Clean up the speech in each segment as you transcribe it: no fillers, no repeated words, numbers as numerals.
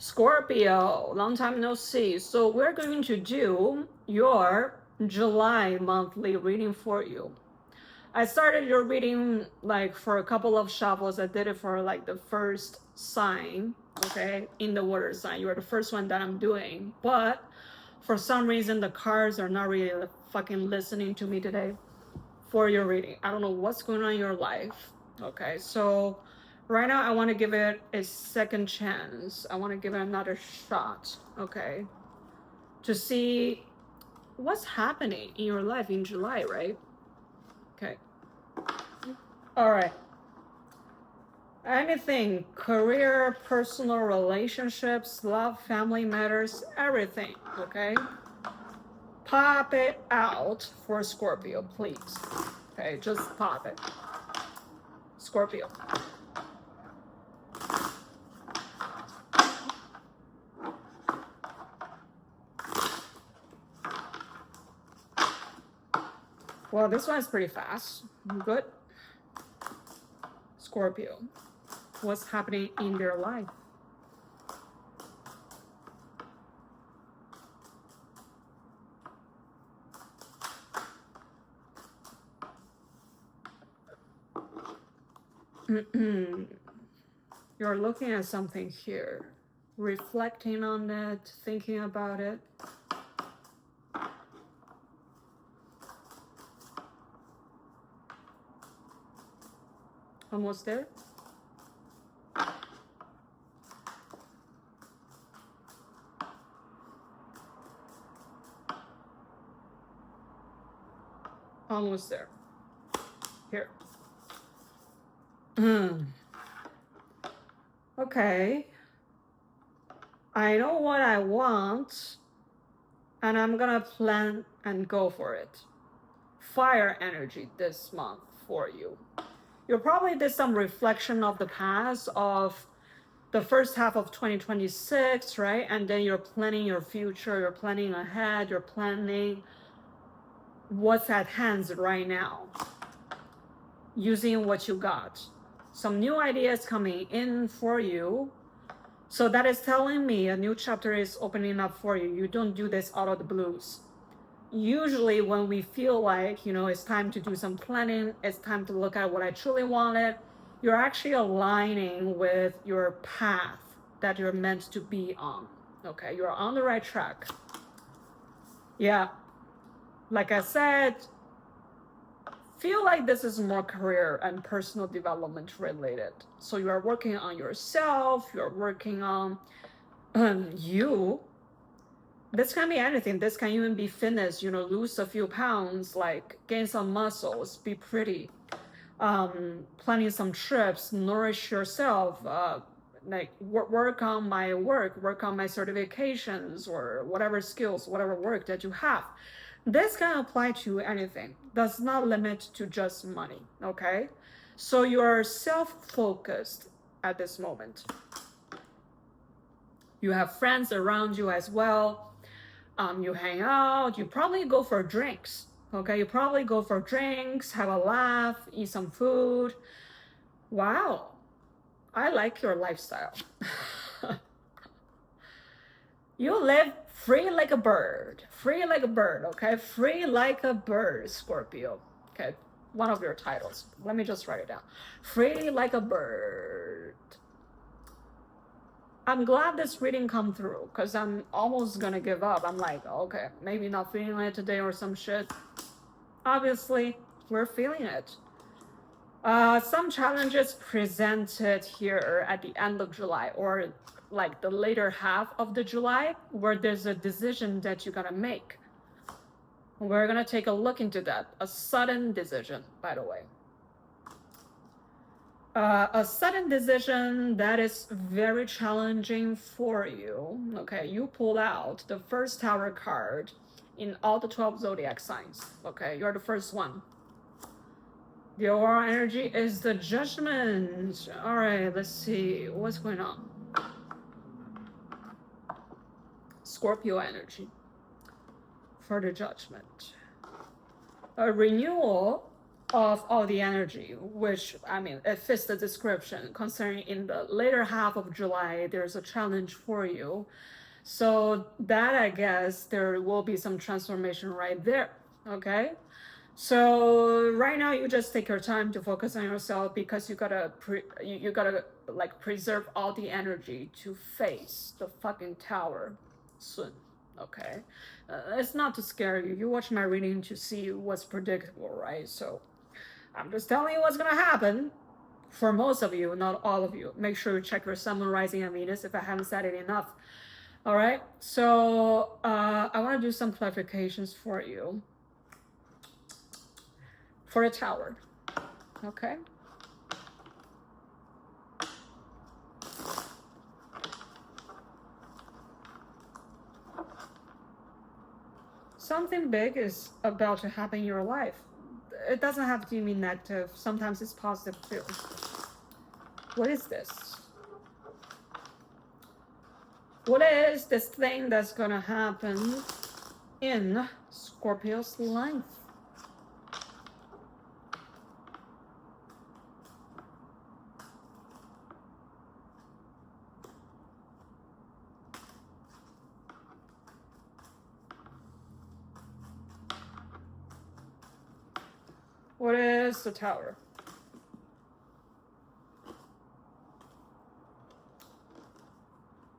Scorpio, long time no see. So we're going to do your July monthly reading for you. I started your reading like for a couple of shuffles. I did it for like the first sign, okay, in the water sign. You are the first one that I'm doing. But for some reason, the cards are not really fucking listening to me today for your reading. I don't know what's going on in your life. Okay, so right now I want to give it a second chance. I want to give it another shot, okay, to see what's happening in your life in July, right? Okay. All right. Anything, career, personal relationships, love, family matters, everything, okay? Pop it out for Scorpio, please. Okay, just pop it. Scorpio. Well, this one is pretty fast. Good. Scorpio. What's happening in their life? You're looking at something here, reflecting on it, thinking about it. Almost there? Almost there. Here. Okay. I know what I want, and I'm gonna plan and go for it. Fire energy this month for you. You probably did some reflection of the past, of the first half of 2026, right? And then you're planning your future, you're planning ahead, you're planning what's at hand right now, using what you got. Some new ideas coming in for you. So that is telling me a new chapter is opening up for you. You don't do this out of the blues. Usually when we feel like, you know, it's time to do some planning, it's time to look at what I truly wanted, you're actually aligning with your path that you're meant to be on. Okay, you're on the right track. Yeah, like I said, feel like this is more career and personal development related. So you are working on yourself, you're working on you. This can be anything. This can even be fitness, you know, lose a few pounds, like gain some muscles, be pretty, planning some trips, nourish yourself, like work on my work, work on my certifications or whatever skills, whatever work that you have. This can apply to anything. Does not limit to just money, okay? So you are self-focused at this moment. You have friends around you as well. You hang out, you probably go for drinks, okay? You probably go for drinks, have a laugh, eat some food. Wow, I like your lifestyle. You live free like a bird, okay? Free like a bird, Scorpio, okay? One of your titles. Let me just write it down. Free like a bird. I'm glad this reading come through because I'm almost gonna give up. I'm like, okay, maybe not feeling it today or some shit. Obviously, we're feeling it. Some challenges presented here at the end of July or like the later half of the July where there's a decision that you gotta make. We're gonna take a look into that. A sudden decision, by the way. A sudden decision that is very challenging for you. Okay, you pulled out the first tower card in all the 12 zodiac signs. Okay, you're the first one. The aura energy is the judgment. All right, let's see what's going on. Scorpio energy for the judgment. A renewal of all the energy, which, I mean, it fits the description, concerning in the later half of July, there's a challenge for you. So that, I guess, there will be some transformation right there, okay? So right now, you just take your time to focus on yourself, because you gotta you gotta like preserve all the energy to face the fucking tower soon. Okay, it's not to scare you. You watch my reading to see what's predictable, right? So I'm just telling you what's gonna happen. For most of you, not all of you. Make sure you check your Sun, Moon, Rising, and Venus if I haven't said it enough. All right. So I want to do some clarifications for you. For a tower, okay? Something big is about to happen in your life. It doesn't have to be negative. Sometimes it's positive too. What is this? What is this thing that's gonna happen in Scorpio's life? What is the Tower?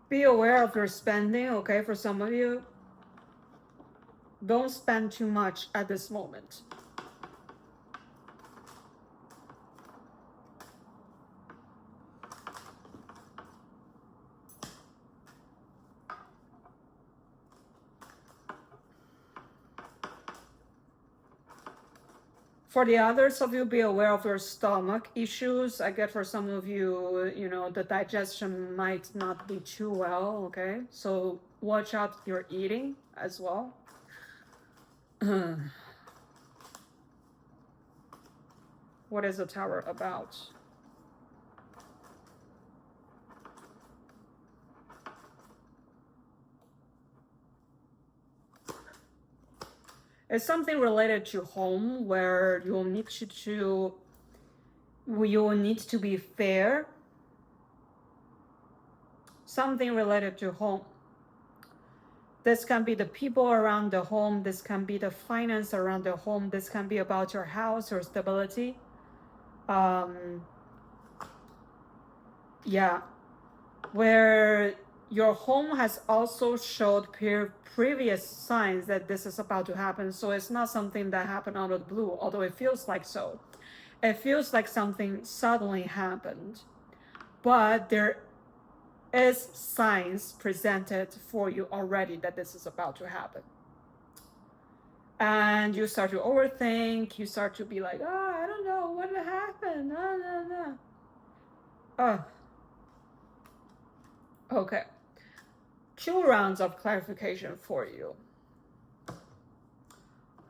Be aware of your spending, okay? For some of you, don't spend too much at this moment. For the others of you, be aware of your stomach issues. I get for some of you, you know, the digestion might not be too well, okay? So watch out your eating as well. What is the Tower about? It's something related to home, where you'll need to be fair. Something related to home. This can be the people around the home. This can be the finance around the home. This can be about your house or stability. Yeah, where your home has also showed previous signs that this is about to happen. So it's not something that happened out of the blue, although it feels like so. It feels like something suddenly happened, but there is signs presented for you already that this is about to happen. And you start to overthink, you start to be like, oh, I don't know what happened. No. Oh. Okay. 2 rounds of clarification for you.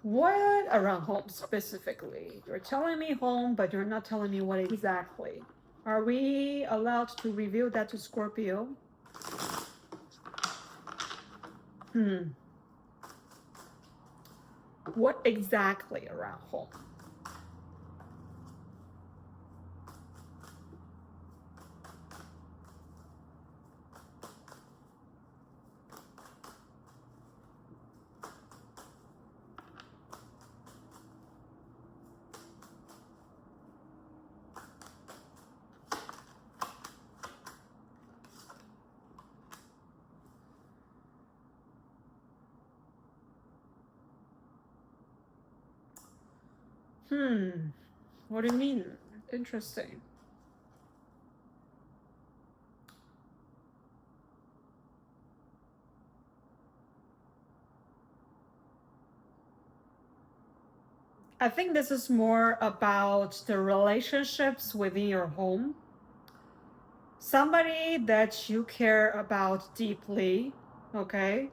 What around home specifically? You're telling me home, but you're not telling me what exactly. Are we allowed to reveal that to Scorpio? What exactly around home? What do you mean? Interesting. I think this is more about the relationships within your home. Somebody that you care about deeply, okay?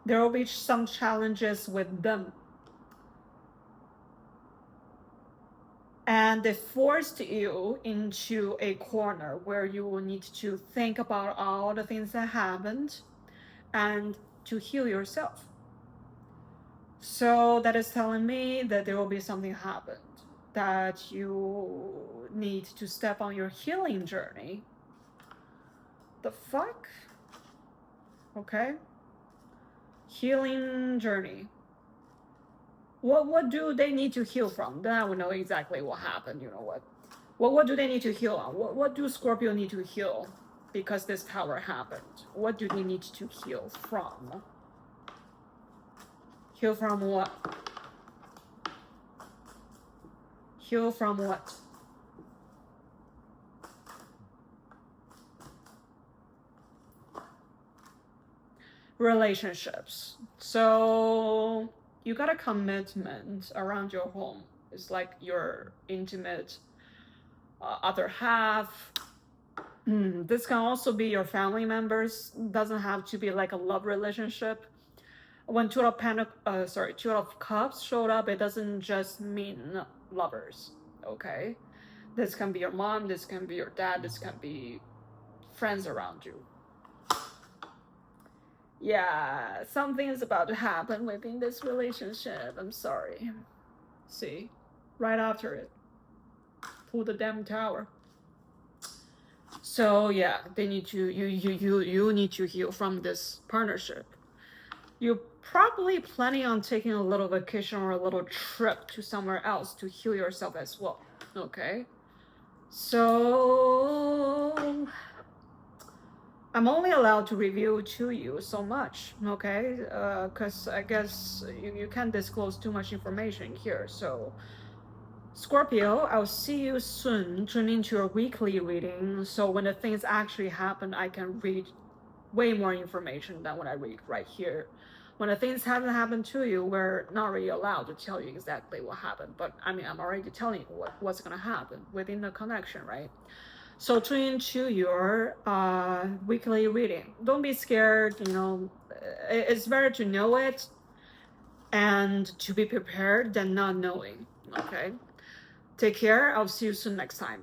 There will be some challenges with them. And they forced you into a corner where you will need to think about all the things that happened and to heal yourself. So that is telling me that there will be something happened. that you need to step on your healing journey. The fuck? Okay. Healing journey. What do they need to heal from? Then I would know exactly what happened. You know what do they need to heal on? What do Scorpio need to heal because this tower happened? What do they need to heal from? Heal from what? Heal from what? Relationships. So you got a commitment around your home. It's like your intimate other half. This can also be your family members. Doesn't have to be like a love relationship. When Two of Cups showed up, it doesn't just mean lovers. Okay, this can be your mom. This can be your dad. This can be friends around you. Yeah, something is about to happen within this relationship. I'm sorry. See, right after it, pull the damn tower. So yeah, they need to you need to heal from this partnership. You're probably planning on taking a little vacation or a little trip to somewhere else to heal yourself as well. Okay, so I'm only allowed to reveal to you so much, okay? Because I guess you can't disclose too much information here. So, Scorpio, I'll see you soon. Tune into your weekly reading. So when the things actually happen, I can read way more information than what I read right here. When the things haven't happened to you, we're not really allowed to tell you exactly what happened. But I mean, I'm already telling you what's gonna happen within the connection, right? So tune into your weekly reading. Don't be scared, you know, it's better to know it and to be prepared than not knowing, okay? Take care, I'll see you soon next time.